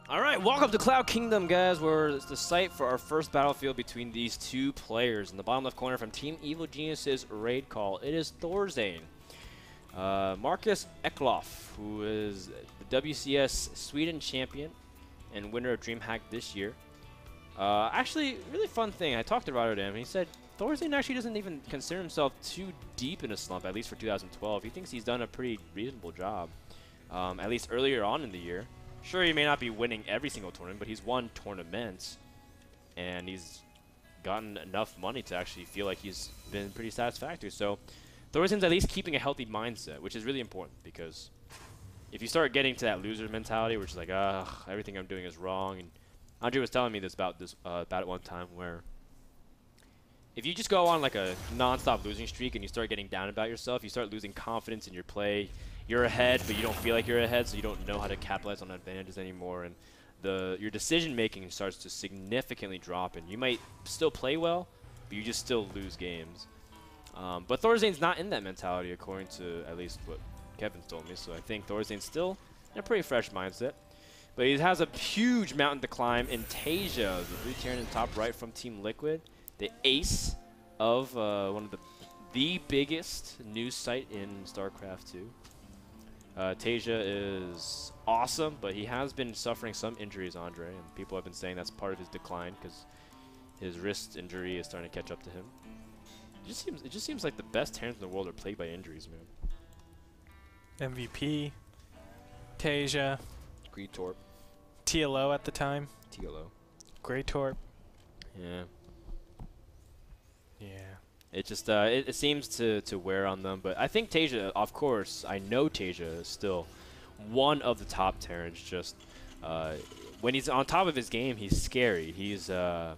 All right, welcome to Cloud Kingdom, guys, where it's the site for our first battlefield between these two players. In the bottom left corner from Team Evil Genius's raid call, it is ThorZaIN. Marcus Eklof, who is the WCS Sweden champion and winner of DreamHack this year. Actually, really fun thing. I talked to Rotterdam, and he said ThorZaIN actually doesn't even consider himself too deep in a slump, at least for 2012. He thinks he's done a pretty reasonable job, at least earlier on in the year. Sure, he may not be winning every single tournament, but he's won tournaments, and he's gotten enough money to actually feel like he's been pretty satisfactory. So ThorZaIN's at least keeping a healthy mindset, which is really important, because if you start getting to that loser mentality, which is like, everything I'm doing is wrong, and Andre was telling me this about it one time, where if you just go on like a non-stop losing streak and you start getting down about yourself, you start losing confidence in your play. You're ahead, but you don't feel like you're ahead, so you don't know how to capitalize on advantages anymore, and your decision-making starts to significantly drop, and you might still play well, but you just still lose games. But ThorZaIN's not in that mentality, according to at least what Kevin's told me, so I think ThorZaIN's still in a pretty fresh mindset. But he has a huge mountain to climb in TaeJa, the blue Terran in the top right from Team Liquid, the ace of one of the biggest news site in StarCraft 2. TaeJa is awesome, but he has been suffering some injuries, Andre, and people have been saying that's part of his decline because his wrist injury is starting to catch up to him. It just seems like the best Terrans in the world are plagued by injuries, man. MVP, TaeJa, Greedtorp, TLO at the time. TLO. Greydtorp. Yeah. Yeah. It just it seems to wear on them, but I think TaeJa, of course, I know TaeJa is still one of the top Terrans. Just when he's on top of his game, he's scary. He's a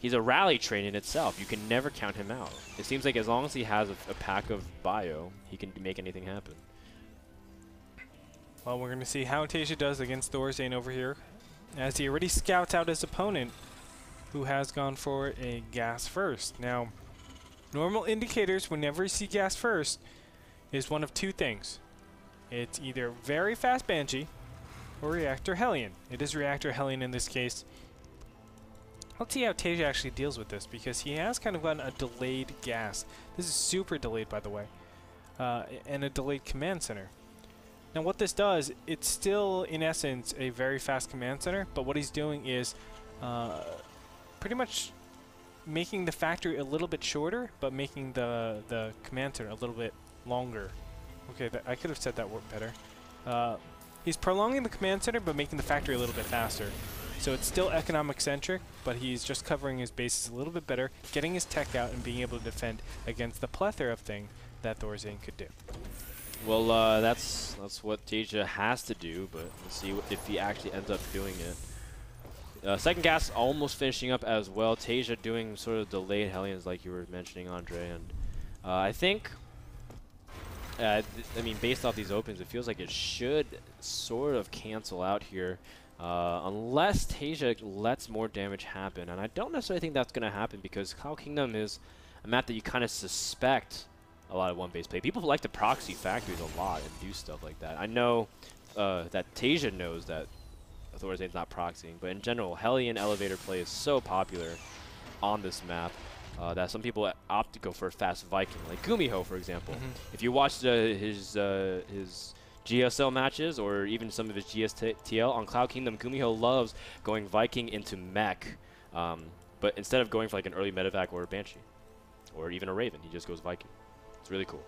rally train in itself. You can never count him out. It seems like as long as he has a pack of bio, he can make anything happen. Well, we're going to see how TaeJa does against ThorZaIN over here, as he already scouts out his opponent, who has gone for a gas first. Now, normal indicators whenever you see gas first is one of two things. It's either very fast Banshee or Reactor Hellion. It is Reactor Hellion in this case. Let's see how TaeJa actually deals with this, because he has kind of gotten a delayed gas. This is super delayed, by the way, and a delayed command center. Now what this does, it's still in essence a very fast command center, but what he's doing is pretty much making the factory a little bit shorter, but making the command center a little bit longer. Okay, I could have said that word better. He's prolonging the command center, but making the factory a little bit faster. So it's still economic centric, but he's just covering his bases a little bit better, getting his tech out, and being able to defend against the plethora of things that ThorZaIN could do. Well, that's what TaeJa has to do, but we'll see if he actually ends up doing it. Second gas almost finishing up as well. TaeJa doing sort of delayed Hellions like you were mentioning, Andre, and I think, I mean, based off these opens, it feels like it should sort of cancel out here, unless TaeJa lets more damage happen, and I don't necessarily think that's going to happen, because Cloud Kingdom is a map that you kind of suspect a lot of one-base play. People like to proxy factories a lot and do stuff like that. I know that TaeJa knows that ThorZaIN's not proxying, but in general, Hellion elevator play is so popular on this map that some people opt to go for a fast Viking, like Gumiho, for example. If you watch his GSL matches or even some of his GSTL on Cloud Kingdom, Gumiho loves going Viking into mech, but instead of going for like an early medevac or a Banshee or even a Raven, he just goes Viking. It's really cool.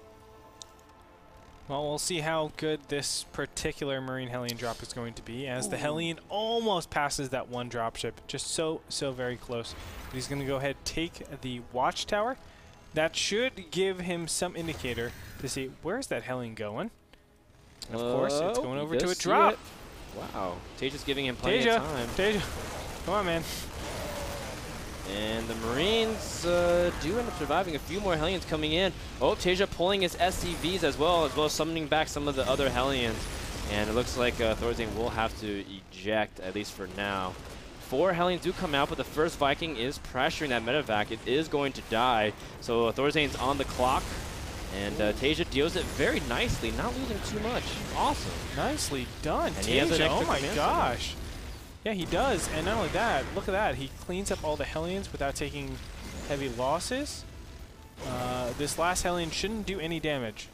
Well, we'll see how good this particular Marine Hellion drop is going to be, as the Hellion almost passes that one dropship. Just so very close. But he's going to go ahead and take the Watchtower. That should give him some indicator to see where's that Hellion going. And of course, it's going over to a drop. Wow. TaeJa's giving him plenty of time. TaeJa, come on, man. And the Marines do end up surviving. A few more Hellions coming in. Oh, TaeJa pulling his SCVs as well as summoning back some of the other Hellions. And it looks like ThorZaIN will have to eject, at least for now. 4 Hellions do come out, but the first Viking is pressuring that medevac. It is going to die. So ThorZaIN's on the clock. And TaeJa deals it very nicely, not losing too much. Awesome. Nicely done, and he has an TaeJa. extra Oh my gosh. Yeah, he does. And not only that, look at that. He cleans up all the Hellions without taking heavy losses. This last Hellion shouldn't do any damage.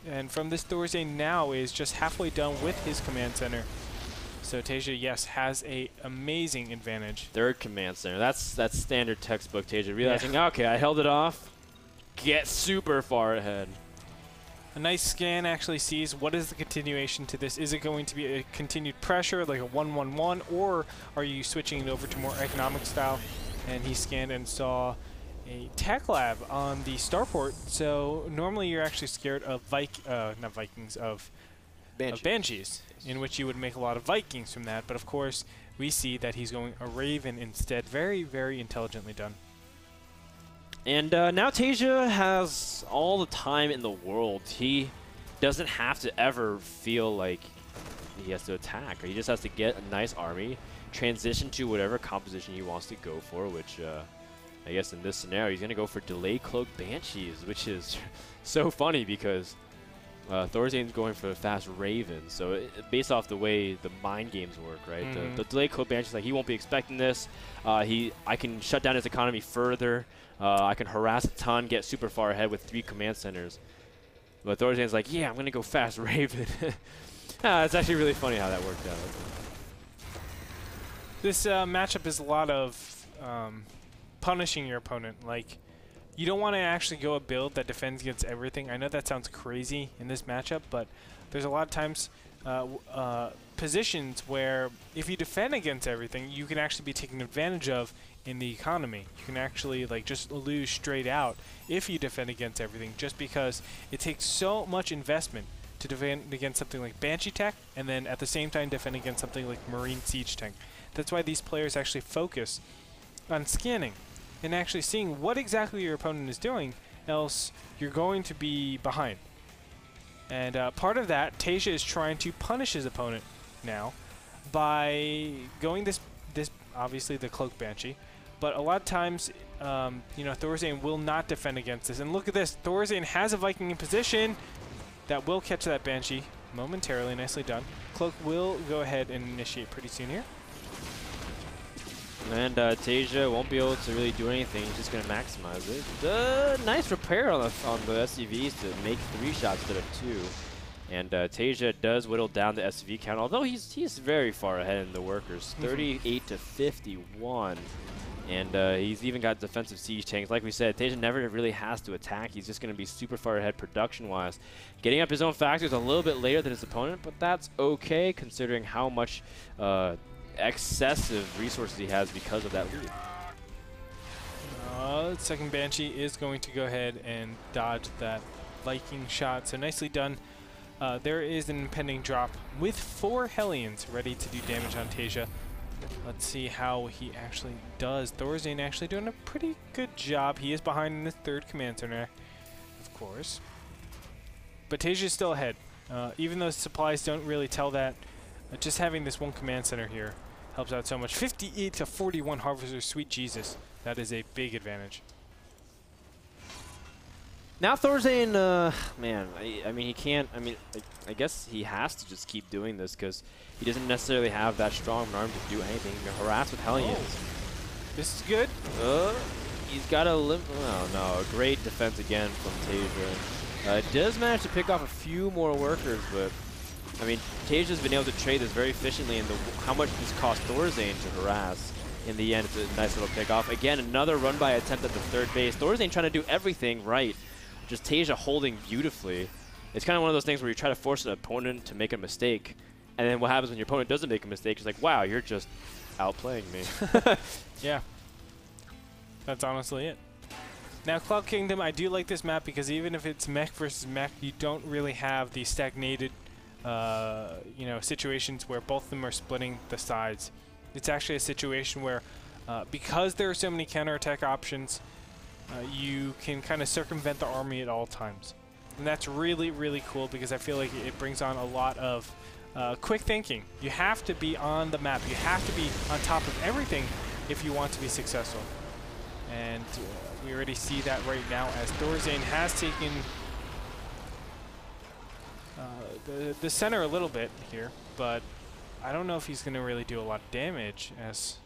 And from this ThorZaIN now is just halfway done with his command center. So TaeJa, yes, has a amazing advantage. Third command center. That's standard textbook TaeJa. Realizing, okay, I held it off. Get super far ahead. A nice scan actually sees what is the continuation to this. Is it going to be a continued pressure, like a 1-1-1, or are you switching it over to more economic style? And he scanned and saw a tech lab on the starport. So normally you're actually scared of not Vikings, of Banshees, in which you would make a lot of Vikings from that. But of course, we see that he's going a Raven instead. Very, very intelligently done. And now TaeJa has all the time in the world. He doesn't have to ever feel like he has to attack. He just has to get a nice army, transition to whatever composition he wants to go for, which I guess in this scenario he's going to go for Delay Cloak Banshees, which is so funny because ThorZaIN's going for a fast Raven. So based off the way the mind games work, right? The Delay Cloak Banshees, like, he won't be expecting this. I can shut down his economy further. I can harass a ton, get super far ahead with 3 command centers. But ThorZaIN's like, yeah, I'm going to go fast Raven. It's actually really funny how that worked out. This matchup is a lot of punishing your opponent. Like, you don't want to actually go a build that defends against everything. I know that sounds crazy in this matchup, but there's a lot of times positions where if you defend against everything, you can actually be taken advantage of in the economy. You can actually like just lose straight out if you defend against everything, just because it takes so much investment to defend against something like Banshee Tech and then at the same time defend against something like Marine Siege Tank. That's why these players actually focus on scanning and actually seeing what exactly your opponent is doing, else you're going to be behind. And part of that, TaeJa is trying to punish his opponent now by going this obviously the Cloak Banshee, but a lot of times, you know, ThorZaIN will not defend against this. And look at this, ThorZaIN has a Viking in position that will catch that Banshee momentarily. Nicely done. Cloak will go ahead and initiate pretty soon here. And TaeJa won't be able to really do anything. He's just going to maximize it. Nice repair on the SCVs to make 3 shots instead of 2. And TaeJa does whittle down the SCV count, although he's very far ahead in the workers. 38 to 51. And he's even got defensive siege tanks. Like we said, TaeJa never really has to attack. He's just going to be super far ahead production-wise. Getting up his own factories a little bit later than his opponent, but that's okay considering how much excessive resources he has because of that lead. Second Banshee is going to go ahead and dodge that Viking shot, so nicely done. There is an impending drop with 4 Hellions ready to do damage on TaeJa. Let's see how he actually does. ThorZaIN actually doing a pretty good job. He is behind in his 3rd command center, of course. But TaeJa is still ahead. Even though supplies don't really tell that, just having this 1 command center here helps out so much. 58 to 41 Harvester, sweet Jesus. That is a big advantage. Now ThorZaIN, man, I mean, he can't, I guess he has to just keep doing this because he doesn't necessarily have that strong of an arm to do anything. He can harass with Hellions. Oh. This is good. He's got a oh no, a great defense again from TaeJa. Does manage to pick off a few more workers, but I mean, TaeJa's been able to trade this very efficiently, and how much this cost ThorZaIN to harass. In the end, it's a nice little pick off. Again, another run-by attempt at the 3rd base. ThorZaIN trying to do everything right. Just TaeJa holding beautifully. It's kind of one of those things where you try to force an opponent to make a mistake, and then what happens when your opponent doesn't make a mistake? It's like, wow, you're just outplaying me. Yeah, that's honestly it. Now, Cloud Kingdom, I do like this map because even if it's mech versus mech, you don't really have the stagnated, you know, situations where both of them are splitting the sides. It's actually a situation where, because there are so many counterattack options, you can kind of circumvent the army at all times. And that's really, really cool because I feel like it brings on a lot of quick thinking. You have to be on the map. You have to be on top of everything if you want to be successful. And we already see that right now as ThorZaIN has taken the center a little bit here, but I don't know if he's going to really do a lot of damage, as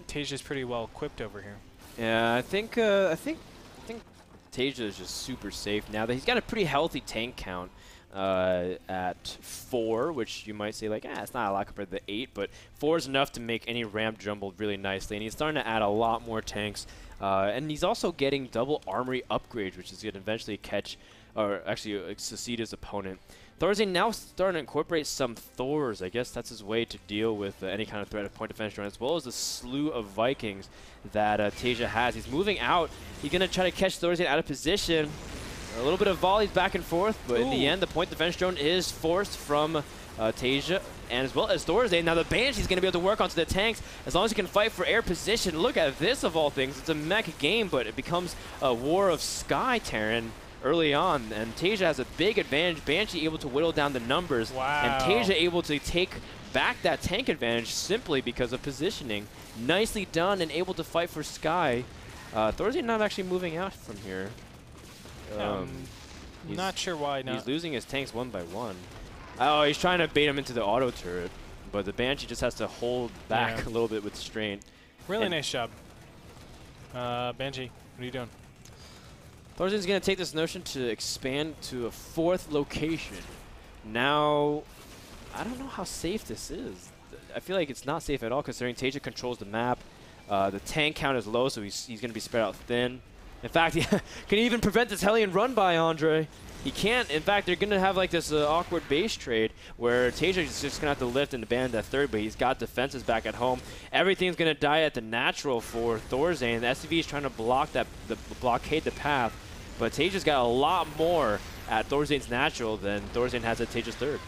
TaeJa's pretty well equipped over here. Yeah, I think TaeJa is just super safe now that he's got a pretty healthy tank count at 4, which you might say like, it's not a lot compared to the 8, but 4 is enough to make any ramp jumble really nicely, and he's starting to add a lot more tanks, and he's also getting double armory upgrades, which is going to eventually catch, or actually succeed his opponent. ThorZaIN now starting to incorporate some Thors. I guess that's his way to deal with any kind of threat of point defense drone, as well as the slew of Vikings that TaeJa has. He's moving out. He's going to try to catch ThorZaIN out of position. A little bit of volleys back and forth, but in the end, the point defense drone is forced from TaeJa, and as well as ThorZaIN. Now the Banshee's going to be able to work onto the tanks as long as he can fight for air position. Look at this of all things. It's a mech game, but it becomes a war of sky, Terran, early on, and TaeJa has a big advantage. Banshee able to whittle down the numbers, and TaeJa able to take back that tank advantage simply because of positioning. Nicely done and able to fight for Sky. ThorZaIN not actually moving out from here. Not sure why not. He's losing his tanks one by one. Oh, he's trying to bait him into the auto turret, but the Banshee just has to hold back a little bit with strength. Really nice job. Banshee, what are you doing? ThorZaIN's going to take this notion to expand to a 4th location. Now, I don't know how safe this is. I feel like it's not safe at all considering TaeJa controls the map. The tank count is low, so he's going to be spread out thin. In fact, he can even prevent this Hellion run by, Andre. He can't. In fact, they're going to have like this awkward base trade where TaeJa is just going to have to lift and abandon that 3rd, but he's got defenses back at home. Everything's going to die at the natural for ThorZaIN. The SCV is trying to block that, blockade the path. But TaeJa's got a lot more at ThorZaIN's natural than ThorZaIN has at TaeJa's 3rd.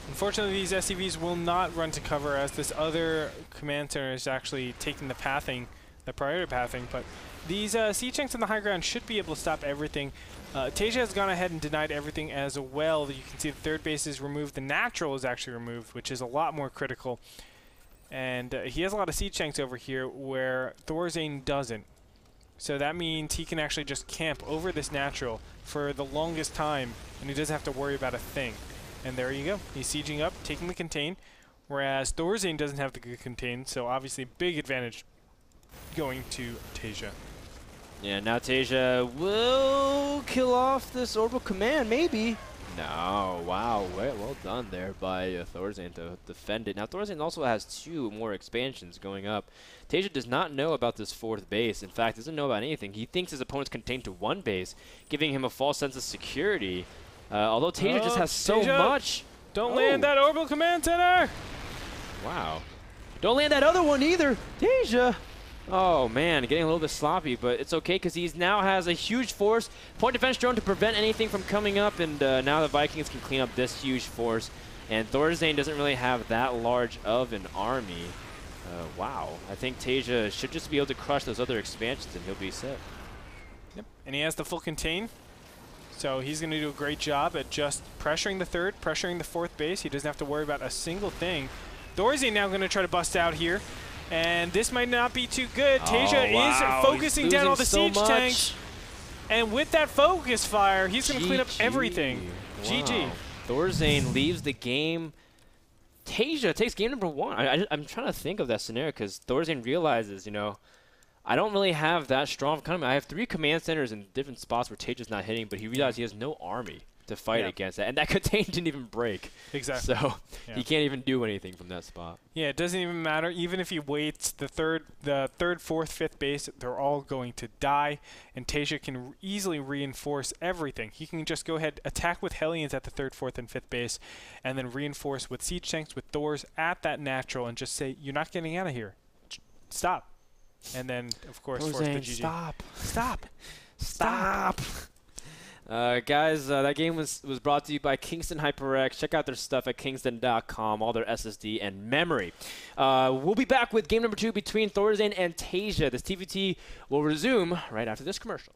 Unfortunately, these SCVs will not run to cover as this other command center is actually taking the pathing, the priority pathing. But these siege tanks on the high ground should be able to stop everything. TaeJa has gone ahead and denied everything as well. You can see the 3rd base is removed. The natural is actually removed, which is a lot more critical. And he has a lot of siege tanks over here where ThorZaIN doesn't. So that means he can actually just camp over this natural for the longest time, and he doesn't have to worry about a thing. And there you go. He's sieging up, taking the contain, whereas ThorZaIN doesn't have the contain, so obviously big advantage going to TaeJa. Yeah, now TaeJa will kill off this orbital command, maybe. No, wow, well done there by ThorZaIN to defend it. Now ThorZaIN also has 2 more expansions going up. TaeJa does not know about this 4th base. In fact, doesn't know about anything. He thinks his opponent's contained to 1 base, giving him a false sense of security. Although TaeJa just has so much. Don't land that orbital command center! Wow. Don't land that other one either, TaeJa. Oh man, getting a little bit sloppy, but it's okay because he now has a huge force, point defense drone to prevent anything from coming up, and now the Vikings can clean up this huge force. And ThorZaIN doesn't really have that large of an army. Wow, I think TaeJa should just be able to crush those other expansions and he'll be set. Yep, and he has the full contain. So he's going to do a great job at just pressuring the 3rd, pressuring the 4th base. He doesn't have to worry about a single thing. ThorZaIN now going to try to bust out here. And this might not be too good. TaeJa is focusing down all the siege tanks. And with that focus fire, he's going to clean up everything. Wow. GG. ThorZaIN leaves the game. TaeJa takes game number 1. I'm trying to think of that scenario because ThorZaIN realizes, you know, I don't really have that strong of economy. I have 3 command centers in different spots where TaeJa's not hitting, but he realized he has no army to fight against that. And that contain didn't even break. Exactly. So he can't even do anything from that spot. Yeah, it doesn't even matter. Even if he waits the 3rd, 4th, 5th base, they're all going to die. And TaeJa can easily reinforce everything. He can just go ahead, attack with Hellions at the 3rd, 4th, and 5th base, and then reinforce with siege tanks, with Thors at that natural, and just say, you're not getting out of here. Stop. And then, of course, force the GG. Stop. Stop. Stop. Guys, that game was brought to you by Kingston HyperX. Check out their stuff at kingston.com, all their SSD and memory. We'll be back with game number 2 between ThorZaIN and TaeJa. This TVT will resume right after this commercial.